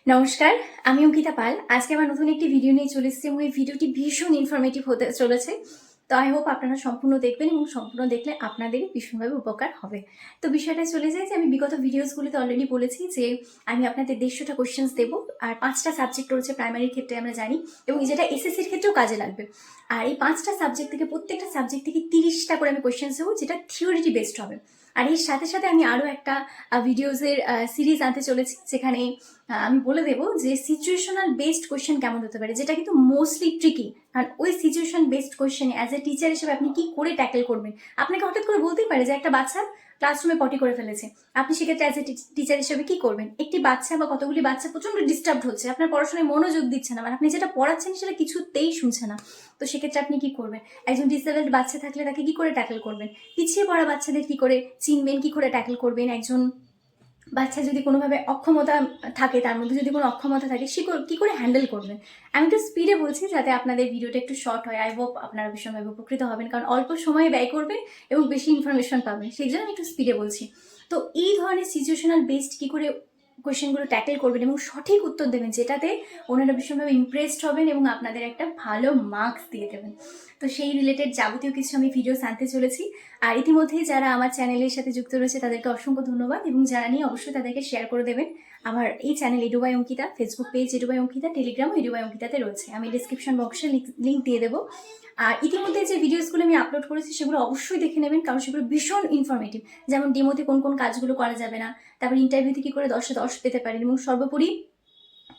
নমস্কার, আমি অঙ্কিতা পাল। আজকে আমার নতুন একটি ভিডিও নিয়ে চলে এসেছি এবং এই ভিডিওটি ভীষণ ইনফরমেটিভ হতে চলেছে। তো আই হোপ আপনারা সম্পূর্ণ দেখবেন এবং সম্পূর্ণ দেখলে আপনাদেরই ভীষণভাবে উপকার হবে। তো বিষয়টা চলে যায় যে আমি বিগত ভিডিওসগুলোতে অলরেডি বলেছি যে আমি আপনাদের 150টা কোয়েশ্চেন্স দেবো, আর 5টা সাবজেক্ট রয়েছে প্রাইমারির ক্ষেত্রে আমরা জানি, এবং যেটা এসএসসির ক্ষেত্রেও কাজে লাগবে। আর এই 5টা সাবজেক্ট থেকে প্রত্যেকটা সাবজেক্ট থেকে 30টা করে আমি কোয়েশ্চেন্স দেবো, যেটা থিওরিটি বেসড হবে। আর এর সাথে সাথে আমি আরও একটা ভিডিওসের সিরিজ আনতে চলেছি, যেখানে আমি বলে দেবো যে সিচুয়েশনাল বেসড কোয়েশ্চেন কেমন হতে পারে, যেটা কিন্তু মোস্টলি ট্রিকি। আর ওই সিচুয়েশন বেসড কোয়েশ্চেনে অ্যাজ এ টিচার হিসেবে আপনি কি করে ট্যাকেল করবেন। আপনাকে হঠাৎ করে বলতেই পারে যে একটা বাচ্চা ক্লাসরুমে পটি করে ফেলেছে, আপনি সেক্ষেত্রে অ্যাজ এ টিচার হিসেবে কি করবেন। একটি বাচ্চা বা কতগুলি বাচ্চা প্রচন্ড ডিস্টার্ব হচ্ছে, আপনার পড়াশোনায় মনোযোগ দিচ্ছে না, মানে আপনি যেটা পড়াচ্ছেন সেটা কিছুতেই শুনছে না। তো সেক্ষেত্রে আপনি কি করবেন। একজন ডিসেবলড বাচ্চা থাকলে তাকে কি করে ট্যাকেল করবেন, পিছিয়ে পড়া বাচ্চাদের কি করে চিনবেন, কি করে ট্যাকেল করবেন। একজন বাচ্চা যদি কোনোভাবে অক্ষমতা থাকে, তার মধ্যে যদি কোনো অক্ষমতা থাকে, সে কী করে হ্যান্ডেল করবেন। আমি একটু স্পিডে বলছি যাতে আপনাদের ভিডিওটা একটু শর্ট হয়। আই হোপ আপনারা ভীষণভাবে উপকৃত হবেন, কারণ অল্প সময়ে ব্যয় করবেন এবং বেশি ইনফরমেশন পাবেন, সেই জন্য আমি একটু স্পিডে বলছি। তো এই ধরনের সিচুয়েশনাল বেসড কী করে কোয়েশ্চেনগুলো ট্যাকেল করবেন এবং সঠিক উত্তর দেবেন, যেটাতে ওনারা ভীষণভাবে ইমপ্রেসড হবেন এবং আপনাদের একটা ভালো মার্কস দিয়ে দেবেন। তো সেই রিলেটেড যাবতীয় কিছু আমি ভিডিওস আনতে চলেছি। আর ইতিমধ্যেই যারা আমার চ্যানেলের সাথে যুক্ত রয়েছে তাদেরকে অসংখ্য ধন্যবাদ, এবং যারা নিয়ে অবশ্যই তাদেরকে শেয়ার করে দেবেন। আমার এই channel Edu by Ankita, Facebook page Edu by Ankita, টেলিগ্রামও এডু বাই অঙ্কিতাতে রয়েছে। আমি ডিসক্রিপশন বক্সে লিঙ্ক দিয়ে দেবো। আর ইতিমধ্যে যে ভিডিওসগুলো আমি আপলোড করেছি সেগুলো অবশ্যই দেখে নেবেন, কারণ সেগুলো ভীষণ ইনফরমেটিভ। যেমন ডেমোতে কোন কোন কাজগুলো করা যাবে না, তারপর ইন্টারভিউতে কী করে 10-এ 10 পেতে পারেন, এবং সর্বোপরি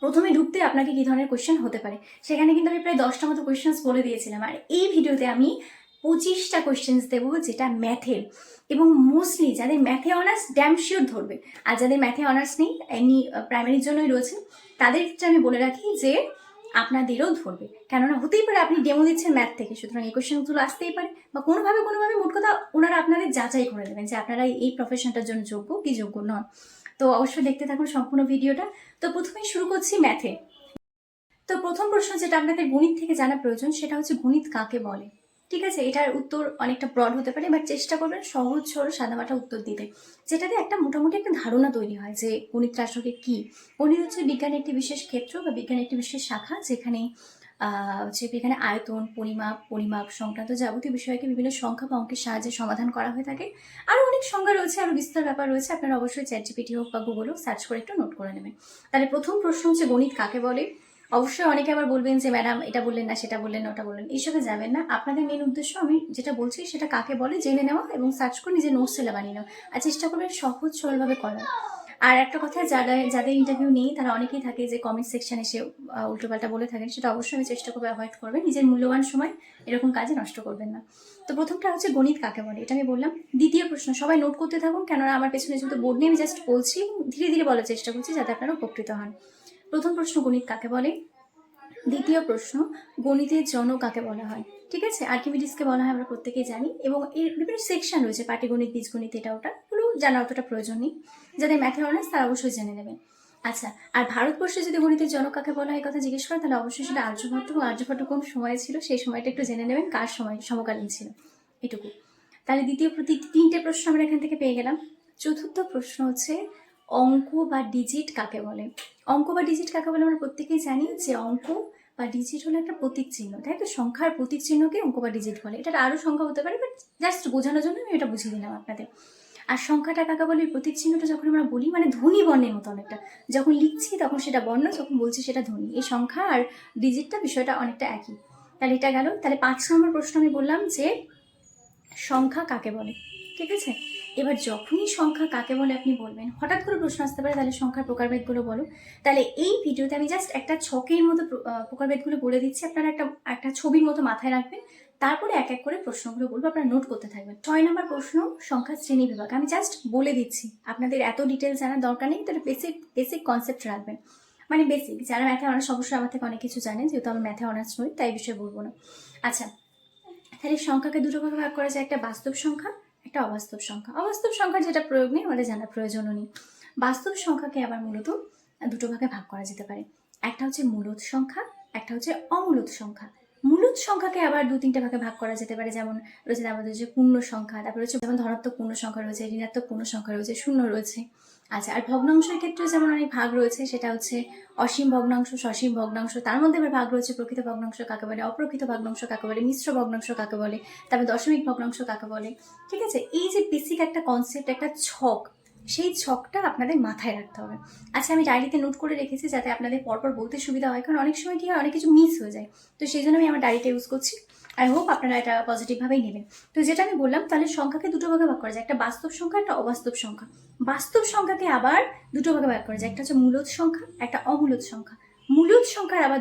প্রথমে ঢুকতে আপনাকে কী ধরনের কোয়েশ্চেন হতে পারে, সেখানে কিন্তু আমি প্রায় 10টা মতো কোয়েশ্চেন্স বলে দিয়েছিলাম। আর এই ভিডিওতে আমি 25টা কোয়েশ্চেন্স দেবো, যেটা ম্যাথের, এবং মোস্টলি যাদের ম্যাথে অনার্স ড্যাম শিওর ধরবে। আর যাদের ম্যাথে অনার্স নেই, এমনি প্রাইমারির জন্যই রয়েছে, তাদের ক্ষেত্রে আমি বলে রাখি যে আপনাদেরও ধরবে। কেননা হতেই পারে আপনি ডেমো দিচ্ছেন ম্যাথ থেকে, সুতরাং এই কোয়েশ্চেনগুলো আসতেই পারে, বা কোনোভাবে মোট কথা ওনারা আপনাদের যাচাই করে দেবেন যে আপনারা এই প্রফেশনটার জন্য যোগ্য কি যোগ্য নন। তো অবশ্যই দেখতে থাকুন সম্পূর্ণ ভিডিওটা। তো প্রথমেই শুরু করছি ম্যাথে। তো প্রথম প্রশ্ন যেটা আপনাদের গণিত থেকে জানা প্রয়োজন, সেটা হচ্ছে গণিত কাকে বলে। ঠিক আছে, এটার উত্তর অনেকটা ব্রড হতে পারে, বাট চেষ্টা করবেন সহজ সরল সাদামাটা উত্তর দিতে, যেটাতে একটা মোটামুটি একটা ধারণা তৈরি হয় যে গণিত আসলে কি। গণিত হচ্ছে বিজ্ঞানের একটি বিশেষ ক্ষেত্র বা বিজ্ঞানের একটি বিশেষ শাখা, যেখানে এখানে আয়তন, পরিমাপ সংক্রান্ত যাবতীয় বিষয়কে বিভিন্ন সংখ্যা বা অঙ্কের সাহায্যে সমাধান করা হয়ে থাকে। আরও অনেক সংজ্ঞা রয়েছে, আরও বিস্তর ব্যাপার রয়েছে, আপনারা অবশ্যই চ্যাটজিপিটি হোক বা গুগল হোক সার্চ করে একটু নোট করে নেবেন। তাহলে প্রথম প্রশ্ন হচ্ছে গণিত কাকে বলে। অবশ্যই অনেকে আবার বলবেন যে ম্যাডাম এটা বললেন না, সেটা বললেন না, ওটা বললেন, এইসবে যাবেন না। আপনাদের মেন উদ্দেশ্য আমি যেটা বলছি সেটা কাকে বলে জেনে নেওয়া, এবং সার্চ করে নিজের নোটস সেলে বানিয়ে নেওয়া, আর চেষ্টা করবেন সহজ সরলভাবে করার। আর একটা কথা, যাদের ইন্টারভিউ নেই তারা অনেকেই থাকে যে কমেন্ট সেকশন এসে উল্টোপাল্টা বলে থাকেন, সেটা অবশ্যই আমি চেষ্টা করবো অ্যাভয়েড করবেন। নিজের মূল্যবান সময় এরকম কাজে নষ্ট করবেন না। তো প্রথমটা হচ্ছে গণিত কাকে বলে, এটা আমি বললাম। দ্বিতীয় প্রশ্ন, সবাই নোট করতে থাকুন, কেননা আমার পেছনে যেহেতু বোর্ড নিয়ে আমি জাস্ট বলছি, ধীরে ধীরে বলার চেষ্টা করছি যাতে আপনারা উপকৃত হন। প্রথম প্রশ্ন গণিত কাকে বলে। দ্বিতীয় প্রশ্ন, গণিতের জনক কাকে বলা হয়। ঠিক আছে, আর্কিমিডিসকে বলা হয়, আমরা প্রত্যেকেই জানি, এবং এর বিভিন্ন সেকশন রয়েছে, পাটিগণিত, বীজগণিত, এটা ওটা, এগুলো জানা অতটা প্রয়োজন নেই। যাদের ম্যাথে অনার্স তারা অবশ্যই জেনে নেবেন। আচ্ছা, আর ভারতবর্ষে যদি গণিতের জনক কাকে বলা হয় কথা জিজ্ঞেস করেন, তাহলে অবশ্যই সেটা আর্যভট্ট। আর্যভট্ট কোন সময় ছিল সেই সময়টা একটু জেনে নেবেন, কার সময় সমকালীন ছিল, এটুকু। তাহলে তিনটে প্রশ্ন আমরা এখান থেকে পেয়ে গেলাম। চতুর্থ প্রশ্ন হচ্ছে অঙ্ক বা ডিজিট কাকে বলে। অঙ্ক বা ডিজিট কাকে বলে আমরা প্রত্যেকেই জানি যে অঙ্ক বা ডিজিট হলো একটা প্রতীক চিহ্ন, তাই তো। সংখ্যার প্রতীক চিহ্নকে অঙ্ক বা ডিজিট বলে। এটা আরও সংখ্যা হতে পারে, বাট জাস্ট বোঝানোর জন্য আমি এটা বুঝিয়ে দিলাম আপনাদের। আর সংখ্যাটা কাকে বলে, প্রতীক চিহ্নটা যখন আমরা বলি মানে ধ্বনি বর্ণের মতো অনেকটা, যখন লিখছি তখন সেটা বর্ণ, যখন বলছি সেটা ধ্বনি। এই সংখ্যা আর ডিজিটটা বিষয়টা অনেকটা একই। তাহলে এটা গেল। তাহলে 5 নম্বর প্রশ্ন আমি বললাম যে সংখ্যা কাকে বলে। ঠিক আছে, এবার যখনই সংখ্যা কাকে বলে আপনি বলবেন, হঠাৎ করে প্রশ্ন আসতে পারে তাহলে সংখ্যার প্রকারভেদগুলো বলো। তাহলে এই ভিডিওতে আমি জাস্ট একটা ছকের মতো প্রকারভেদগুলো বলে দিচ্ছি, আপনারা একটা ছবির মতো মাথায় রাখবেন, তারপরে এক এক করে প্রশ্নগুলো বলবো, আপনারা নোট করতে থাকবেন। 6 নম্বর প্রশ্ন, সংখ্যা শ্রেণী বিভাগ। আমি জাস্ট বলে দিচ্ছি, আপনাদের এত ডিটেলস জানার দরকার নেই, তাহলে বেসিক কনসেপ্ট রাখবেন, মানে বেসিক। যারা ম্যাথে অনার্স অবশ্যই আমার থেকে অনেক কিছু জানেন, যেহেতু আমি ম্যাথে অনার্স নই তাই এই বিষয়ে বলবো না। আচ্ছা, তাহলে সংখ্যাকে দুটো ভাগে ভাগ করা যায়, একটা বাস্তব সংখ্যা, একটা অবাস্তব সংখ্যা। অবাস্তব সংখ্যার যেটা প্রয়োগ নেই, আমাদের জানার প্রয়োজনও নেই। বাস্তব সংখ্যাকে আবার মূলত দুটো ভাগে ভাগ করা যেতে পারে, একটা হচ্ছে মূলদ সংখ্যা, একটা হচ্ছে অমূলদ সংখ্যা। মূলদ সংখ্যাকে আবার 2-3টে ভাগে ভাগ করা যেতে পারে, যেমন রয়েছে আমাদের যে পূর্ণ সংখ্যা, তারপরে হচ্ছে যেমন ধনাত্মক পূর্ণ সংখ্যা রয়েছে, ঋণাত্মক পূর্ণ সংখ্যা রয়েছে, শূন্য রয়েছে। আচ্ছা, আর ভগ্নাংশের ক্ষেত্রে যেমন অনেক ভাগ রয়েছে, সেটা হচ্ছে অসীম ভগ্নাংশ, সসীম ভগ্নাংশ, তার মধ্যে আবার ভাগ রয়েছে প্রকৃত ভগ্নাংশ কাকে বলে, অপ্রকৃত ভগ্নাংশ কাকে বলে, মিশ্র ভগ্নাংশ কাকে বলে, তারপরে দশমিক ভগ্নাংশ কাকে বলে। ঠিক আছে, এই যে বেসিক একটা কনসেপ্ট, একটা ছক, সেই ছকটা আপনাদের মাথায় রাখতে হবে। আচ্ছা, আমি ডায়েরিতে নোট করে রেখেছি যাতে আপনাদের পরপর বলতে সুবিধা হয়, কারণ অনেক সময় কি হয়, অনেক কিছু মিস হয়ে যায়। তো সেই জন্য আমি আমার ডায়েরিটা ইউজ করছি। আই হোপ আপনারা এটা পজিটিভভাবেই নেবেন। তো যেটা আমি বললাম, তাহলে সংখ্যাকে দুটো ভাগে ভাগ করা যায়, একটা বাস্তব সংখ্যা, একটা অবাস্তব সংখ্যা। বাস্তব সংখ্যাকে আবার দুটো ভাগে ভাগ করা যায়, একটা হচ্ছে মূলদ সংখ্যা, একটা অমূলদ সংখ্যা। মূলদ সংখ্যার আবার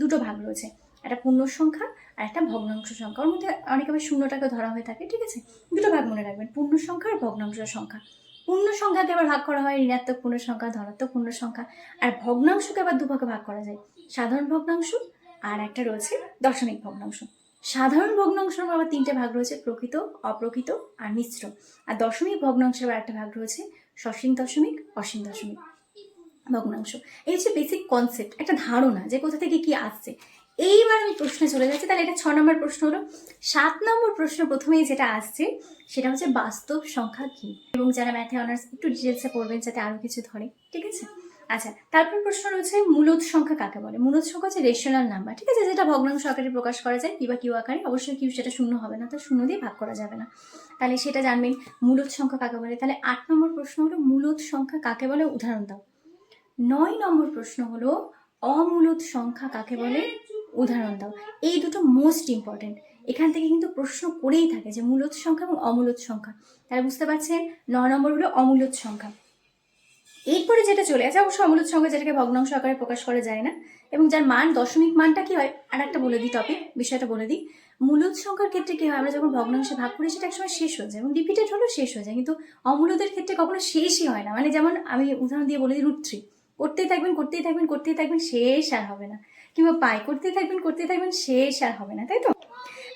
দুটো ভাগ রয়েছে, একটা পূর্ণ সংখ্যা আর একটা ভগ্নাংশ সংখ্যা। ওর মধ্যে অনেক আবার শূন্যটাকে ধরা হয়ে থাকে। ঠিক আছে, দুটো ভাগ মনে রাখবেন, পূর্ণ সংখ্যা আর ভগ্নাংশ সংখ্যা। পূর্ণ সংখ্যাকে আবার ভাগ করা হয় ঋণাত্মক পূর্ণ সংখ্যা, ধনাত্মক পূর্ণ সংখ্যা। আর ভগ্নাংশকে আবার দুভাগে ভাগ করা যায়, সাধারণ ভগ্নাংশ আর একটা রয়েছে দশমিক ভগ্নাংশ। সাধারণ ভগ্নাংশের আবার তিনটে ভাগ রয়েছে, প্রকৃত, অপ্রকৃত আর মিশ্র। আর দশমিক ভগ্নাংশের আবার একটা ভাগ রয়েছে, সসীম দশমিক, অসীম দশমিক ভগ্নাংশ। এই হচ্ছে বেসিক কনসেপ্ট, একটা ধারণা যে কোথা থেকে কি আসছে। এইবার আমি প্রশ্নে চলে যাচ্ছি। তাহলে এটা 6 নম্বর প্রশ্ন হলো। 7 নম্বর প্রশ্ন প্রথমেই যেটা আসছে সেটা হচ্ছে বাস্তব সংখ্যা কি, এবং যারা ম্যাথে অনার্স একটু ডিটেলসে পড়বেন যাতে আরো কিছু ধরে। ঠিক আছে, আচ্ছা, তারপর প্রশ্ন রয়েছে মূলদ সংখ্যা কাকে বলে। মূলদ সংখ্যা হচ্ছে রেশনাল নাম্বার। ঠিক আছে, যেটা ভগ্নাংশ আকারে প্রকাশ করা যায়, কি বা কিউ আকারে। অবশ্যই কিউ সেটা শূন্য হবে না, তো শূন্য দিয়ে ভাগ করা যাবে না। তাহলে সেটা জানবেন মূলদ সংখ্যা কাকে বলে। তাহলে 8 নম্বর প্রশ্ন হলো মূলদ সংখ্যা কাকে বলে, উদাহরণ দাও। 9 নম্বর প্রশ্ন হলো অমূলদ সংখ্যা কাকে বলে, উদাহরণ দাও। এই দুটো মোস্ট ইম্পর্টেন্ট, এখান থেকে কিন্তু প্রশ্ন করেই থাকে যে মূলদ সংখ্যা এবং অমূলদ সংখ্যা। তাহলে বুঝতে পারছেন, 9 নম্বর হলো অমূলদ সংখ্যা। এরপরে যেটা চলে আসে, অবশ্য অমূলদ সংখ্যা যেটাকে ভগ্নাংশ আকারে প্রকাশ করা যায় না, এবং যার মান দশমিক মানটা কি হয়, আর একটা বলে দিই, টপিক বিষয়টা বলে দিই। মূলদ সংখ্যার ক্ষেত্রে কি হয়, আমরা যখন ভগ্নাংশে ভাগ করি সেটা একসময় শেষ হয়ে যায় এবং রিপিটেড হলেও শেষ হয়ে যায়, কিন্তু অমূলদের ক্ষেত্রে কখনো শেষই হয় না। মানে যেমন আমি উদাহরণ দিয়ে বলে দিই, √3 করতেই থাকবেন করতেই থাকবেন করতেই থাকবেন, শেষ আর হবে না। কিংবা পাই করতেই থাকবেন শেষ আর হবে না, তাই তো?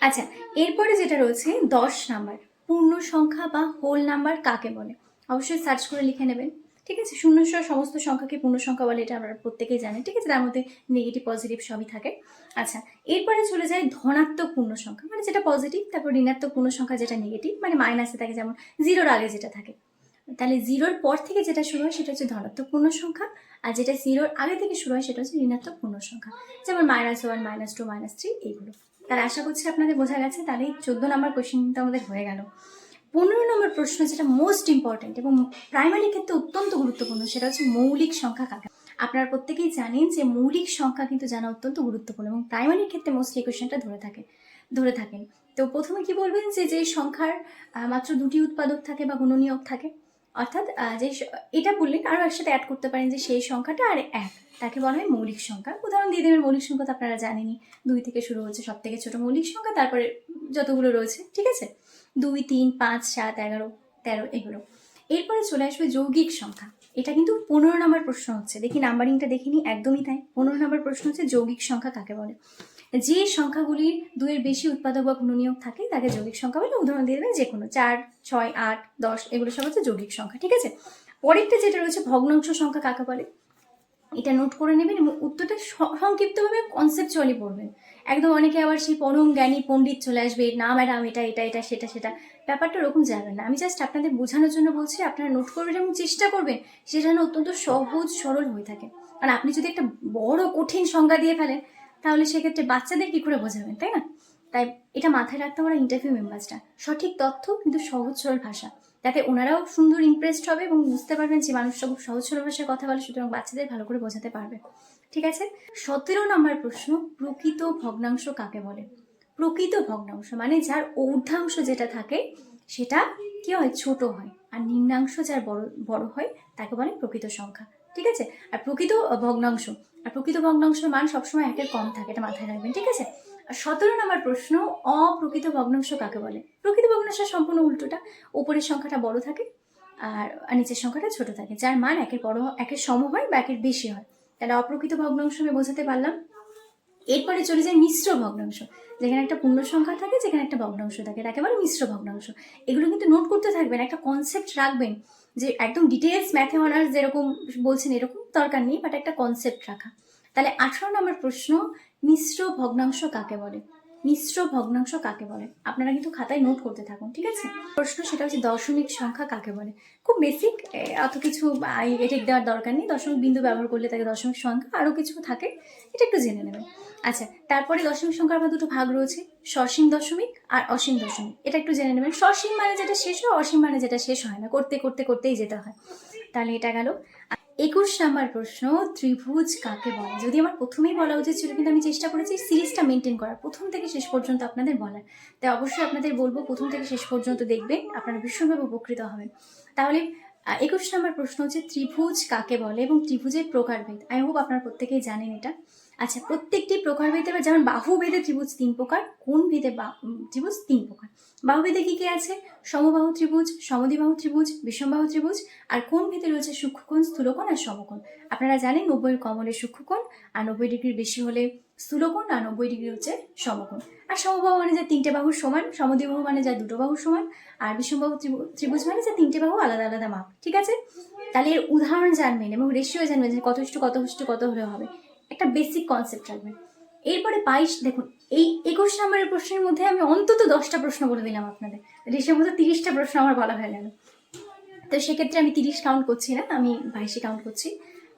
আচ্ছা, এরপরে যেটা রয়েছে 10 নাম্বার, পূর্ণ সংখ্যা বা হোল নাম্বার কাকে বলে। অবশ্যই সার্চ করে লিখে নেবেন। ঠিক আছে, শূন্য সহ সমস্ত সংখ্যাকে পূর্ণ সংখ্যা বলে, এটা আমরা প্রত্যেকেই জানি। ঠিক আছে, তার মধ্যে নেগেটিভ পজিটিভ সবই থাকে। আচ্ছা, এরপরে চলে যায় ধনাত্মক পূর্ণ সংখ্যা, মানে যেটা পজিটিভ, তারপর ঋণাত্মক পূর্ণ সংখ্যা যেটা নেগেটিভ, মানে মাইনাসে থাকে, যেমন জিরোর আগে যেটা থাকে। তাহলে জিরোর পর থেকে যেটা শুরু হয় সেটা হচ্ছে ধনাত্মক পূর্ণ সংখ্যা, আর যেটা জিরোর আগে থেকে শুরু হয় সেটা হচ্ছে ঋণাত্মক পূর্ণ সংখ্যা, যেমন -1, -2, -3 এইগুলো। তাহলে আশা করছি আপনাদের বোঝা গেছে। তাহলে 14 নম্বর কোয়েশ্চেনটা আমাদের হয়ে গেল। 15 নম্বর প্রশ্ন যেটা মোস্ট ইম্পর্টেন্ট এবং প্রাইমারি ক্ষেত্রে অত্যন্ত গুরুত্বপূর্ণ, সেটা হচ্ছে মৌলিক সংখ্যা কাকে। আপনারা প্রত্যেকেই জানেন যে মৌলিক সংখ্যা কিন্তু জানা অত্যন্ত গুরুত্বপূর্ণ, এবং প্রাইমারির ক্ষেত্রে মোস্টলি কোয়েশ্চেনটা ধরে থাকেন। তো প্রথমে কি বলবেন, যে সংখ্যার মাত্র দুটি উৎপাদক থাকে বা গুণনীয়ক থাকে, অর্থাৎ এটা বললেন, আরও একসাথে অ্যাড করতে পারেন যে সেই সংখ্যাটা আর এক, তাকে বলা হয় মৌলিক সংখ্যা। উদাহরণ দিয়ে দেবেন, মৌলিক সংখ্যা তো আপনারা জানেনই, 2 থেকে শুরু হচ্ছে, সব থেকে ছোট মৌলিক সংখ্যা, তারপরে যতগুলো রয়েছে। ঠিক আছে, 2, 3, 5, 7, 11, 13 এগুলো। এরপরে চলে আসবে যৌগিক সংখ্যা। এটা কিন্তু 15 নম্বর প্রশ্ন হচ্ছে, দেখি নাম্বারিংটা দেখিনি, একদমই তাই। 15 নম্বর প্রশ্ন হচ্ছে যৌগিক সংখ্যা কাকে বলে। যে সংখ্যাগুলির 2-এর বেশি উৎপাদক বা গুণনীয়ক থাকে তাকে যৌগিক সংখ্যা বলে। উদাহরণ দিয়ে দেবেন যে কোনো 4, 6, 8, 10 এগুলো সব হচ্ছে যৌগিক সংখ্যা। ঠিক আছে, পরেরটা যেটা রয়েছে ভগ্নাংশ সংখ্যা কাকে বলে, এটা নোট করে নেবেন এবং উত্তরটা সংক্ষিপ্তভাবে কনসেপচুয়ালি পড়বেন। একদম অনেকে আবার সেই পরম জ্ঞানী পণ্ডিত চলে আসবে, না ম্যাডাম এটা এটা এটা সেটা সেটা, ব্যাপারটা ওরকম যাবে না। আমি জাস্ট আপনাদের বোঝানোর জন্য বলছি, আপনারা নোট করবেন এবং চেষ্টা করবেন সেটা যেন অত্যন্ত সহজ সরল হয়ে থাকে। আর আপনি যদি একটা বড় কঠিন সংজ্ঞা দিয়ে ফেলেন তাহলে সেক্ষেত্রে বাচ্চাদের কি করে বোঝাবেন, তাই না? তাই এটা মাথায় রাখতে আমরা ইন্টারভিউ মেম্বার্সটা, সঠিক তথ্য কিন্তু সহজ সরল ভাষা, যাতে ওনারাও সুন্দর ইমপ্রেসড হবে এবং বুঝতে পারবেন যে মানুষটা খুব সহজ সরল ভাষায় কথা বলে, সুতরাং বাচ্চাদের ভালো করে বোঝাতে পারবে। ঠিক আছে, 17 নম্বর প্রশ্ন, প্রকৃত ভগ্নাংশ কাকে বলে। প্রকৃত ভগ্নাংশ মানে যার ঊর্ধ্বাংশ যেটা থাকে সেটা কি হয়, ছোট হয়, আর নিম্নাংশ যার বড় হয় তাকে বলে প্রকৃত সংখ্যা। ঠিক আছে, আর প্রকৃত ভগ্নাংশের মান সবসময় একের কম থাকে, এটা মাথায় রাখবেন। ঠিক আছে, 17 নম্বর প্রশ্ন, অপ্রকৃত ভগ্নাংশ কাকে বলে। প্রকৃত ভগ্নাংশের সম্পূর্ণ উল্টোটা, উপরের সংখ্যাটা বড় থাকে আর নিচের সংখ্যাটা ছোট থাকে, যার মান একের সম হয় বা একের বেশি হয়। তাহলে অপ্রকৃত ভগ্নাংশ আমি বোঝাতে পারলাম। এরপরে চলে যায় মিশ্র ভগ্নাংশ, যেখানে একটা পূর্ণ সংখ্যা থাকে, যেখানে একটা ভগ্নাংশ থাকে, তাকে বলে মিশ্র ভগ্নাংশ। এগুলো কিন্তু নোট করতে থাকবেন, একটা কনসেপ্ট রাখবেন, যে একদম ডিটেলস ম্যাথে অনার্স যেরকম বলছেন এরকম দরকার নেই, বাট একটা কনসেপ্ট রাখা। তাহলে 18 নম্বর প্রশ্ন, মিশ্র ভগ্নাংশ কাকে বলে। মিশ্র ভগ্নাংশ কাকে বলে? আপনারা কিন্তু খাতায় নোট করতে থাকুন, ঠিক আছে? প্রশ্ন সেটা হচ্ছে দশমিক সংখ্যা কাকে বলে। খুব বেসিক, অত কিছু এটেক দেওয়ার দরকার নেই। দশমিক বিন্দু ব্যবহার করলে তাকে দশমিক সংখ্যা, আরও কিছু থাকে, এটা একটু জেনে নেবেন। আচ্ছা, তারপরে দশমিক সংখ্যার আবার দুটো ভাগ রয়েছে, সসীম দশমিক আর অসীম দশমিক। এটা একটু জেনে নেবেন। সসীম মানে যেটা শেষ হয়, অসীম মানে যেটা শেষ হয় না, করতে করতে করতেই যেতে হয়। তাহলে এটা গেল। 21 নাম্বার প্রশ্ন, ত্রিভুজ কাকে বলে? যদি আমার প্রথমেই বলা উচিত ছিল, কিন্তু আমি চেষ্টা করেছি সিরিজটা মেনটেন করার, প্রথম থেকে শেষ পর্যন্ত আপনাদের বলার। তাই অবশ্যই আপনাদের বলবো প্রথম থেকে শেষ পর্যন্ত দেখবেন, আপনারা ভীষণভাবে উপকৃত হবেন। তাহলে 21 নাম্বার প্রশ্ন হচ্ছে ত্রিভুজ কাকে বলে এবং ত্রিভুজের প্রকারভেদ। আই হোপ আপনারা প্রত্যেকেই জানেন এটা। আচ্ছা, প্রত্যেকটি প্রকারভেদে, যেমন বাহুভেদে ত্রিভুজ 3 প্রকার, কোণ ভেদে ত্রিভুজ 3 প্রকার। বাহুভেদে কি কি আছে? সমবাহু ত্রিভুজ, সমদ্বিবাহু ত্রিভুজ, বিষমবাহু ত্রিভুজ। আর কোণ ভেদে রয়েছে সূক্ষ্মকোণ, স্থূলকোণ আর সমকোণ। আপনারা জানেন 90 কম হলে সূক্ষ্মকোণ, আর 90 ডিগ্রির বেশি হলে স্থূলকোণ, আর 90 ডিগ্রি হচ্ছে সমকোণ। আর সমবাহু মানে যা 3টে বাহুর সমান, সমদ্বিবাহু মানে যা 2টো বাহুর সমান, আর বিষমবাহু ত্রিভুজ মানে যে 3টে বাহু আলাদা আলাদা মাপ, ঠিক আছে? তাহলে এর উদাহরণ জানবেন এবং রেশিও জানবেন যে কত ইস্টু কত হলে হবে, একটা বেসিক কনসেপ্ট রাখবেন। এরপরে 22, দেখুন এই 21 নম্বরের প্রশ্নের মধ্যে আমি অন্তত 10টা প্রশ্ন বলে দিলাম আপনাদের, রেশিওর মধ্যে 30টা প্রশ্ন আমার বলা হয়ে গেল। তো সেক্ষেত্রে আমি 30 কাউন্ট করছি না, আমি 22 কাউন্ট করছি।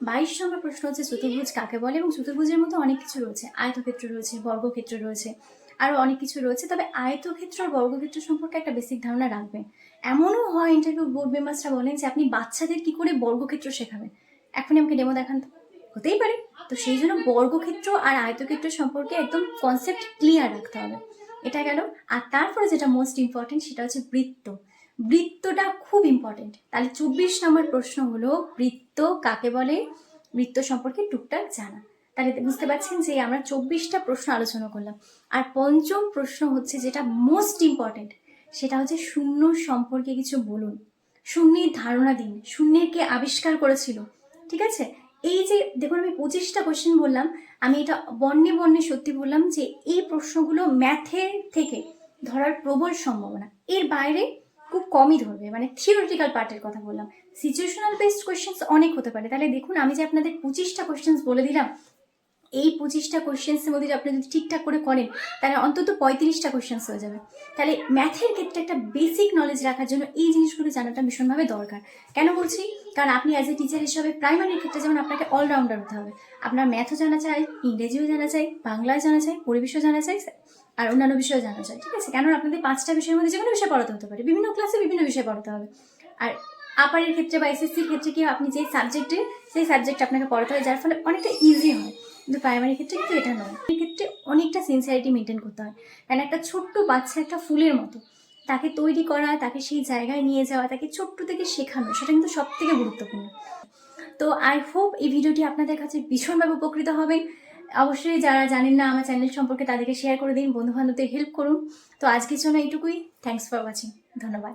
22 নম্বর প্রশ্ন হচ্ছে চতুর্ভুজ কাকে বলে, এবং চতুর্ভুজের মধ্যে অনেক কিছু রয়েছে, আয়তক্ষেত্র রয়েছে, বর্গক্ষেত্র রয়েছে, আরও অনেক কিছু রয়েছে। তবে আয়তক্ষেত্র আর বর্গক্ষেত্র সম্পর্কে একটা বেসিক ধারণা রাখবেন। এমনও হয় ইন্টারভিউ বোর্ড মেম্বার্সরা বলেন যে আপনি বাচ্চাদের কি করে বর্গক্ষেত্র শেখাবেন, এখনই আমাকে ডেমো দেখান তো, হতেই পারে। তো সেই জন্য বর্গক্ষেত্র আর আয়তক্ষেত্র সম্পর্কে একদম কনসেপ্ট ক্লিয়ার রাখতে হবে। এটা গেল। আর তারপরে যেটা মোস্ট ইম্পর্টেন্ট সেটা হচ্ছে বৃত্ত। বৃত্তটা খুব ইম্পর্টেন্ট। তাহলে 24 নম্বর প্রশ্ন হলো বৃত্ত কাকে বলে, বৃত্ত সম্পর্কে টুকটাক জানা। তাহলে বুঝতে পারছেন যে আমরা 24টা প্রশ্ন আলোচনা করলাম। আর পঞ্চম প্রশ্ন হচ্ছে যেটা মোস্ট ইম্পর্টেন্ট, সেটা হচ্ছে শূন্য সম্পর্কে কিছু বলুন, শূন্যের ধারণা দিন, শূন্যের কে আবিষ্কার করেছিল, ঠিক আছে? এই যে দেখুন, আমি 25টা কোয়েশ্চেন বললাম, আমি এটা বর্ণে বর্ণে সত্যি বললাম যে এই প্রশ্নগুলো ম্যাথের থেকে ধরার প্রবল সম্ভাবনা, এর বাইরে খুব কমই ধরবে, মানে থিওরিটিক্যাল পার্টের কথা বললাম। সিচুয়েশনাল বেসড কোয়েশ্চেন্স অনেক হতে পারে। তাহলে দেখুন, আমি যে আপনাদের 25টা কোয়েশ্চেন্স বলে দিলাম, এই 25টা কোয়েশ্চেন্সের মধ্যে আপনি যদি ঠিকঠাক করে করেন তাহলে অন্তত 35টা কোয়েশ্চেন্স হয়ে যাবে। তাহলে ম্যাথের ক্ষেত্রে একটা বেসিক নলেজ রাখার জন্য এই জিনিসগুলো জানাটা ভীষণভাবে দরকার। কেন বলছি? কারণ আপনি অ্যাজ এ টিচার হিসাবে প্রাইমারির ক্ষেত্রে যেমন আপনাকে অলরাউন্ডার হতে হবে, আপনার ম্যাথও জানা চাই, ইংরেজিও জানা চাই, বাংলাও জানা চাই, পরিবেশও জানা চাই, আর অন্যান্য বিষয়ও জানা চাই, ঠিক আছে? কেন আপনাদের 5টা বিষয়ের মধ্যে যে কোনো বিষয় পড়াতে হতে পারে, বিভিন্ন ক্লাসে বিভিন্ন বিষয় পড়াতে হবে। আর আপারের ক্ষেত্রে বা এসএসসির ক্ষেত্রে কি আপনি যে সাবজেক্টে, সেই সাবজেক্ট আপনাকে পড়াতে হয়, যার ফলে অনেকটা ইজি হয়। কিন্তু প্রাইমারি ক্ষেত্রে কিন্তু এটা নয়। এই ক্ষেত্রে অনেকটা সিনসিয়ারিটি মেনটেন করতে হয়। কারণ একটা ছোট্ট বাচ্চা একটা ফুলের মতো, তাকে তৈরি করা, তাকে সেই জায়গায় নিয়ে যাওয়া, তাকে ছোট্ট থেকে শেখানো, সেটা কিন্তু সব থেকে গুরুত্বপূর্ণ। তো আই হোপ এই ভিডিওটি আপনাদের কাছে ভীষণভাবে উপকৃত হবেন। অবশ্যই যারা জানেন না আমার চ্যানেল সম্পর্কে তাদেরকে শেয়ার করে দিন, বন্ধুবান্ধবদের হেল্প করুন। তো আজকের জন্য এইটুকুই। Thanks for watching. ধন্যবাদ।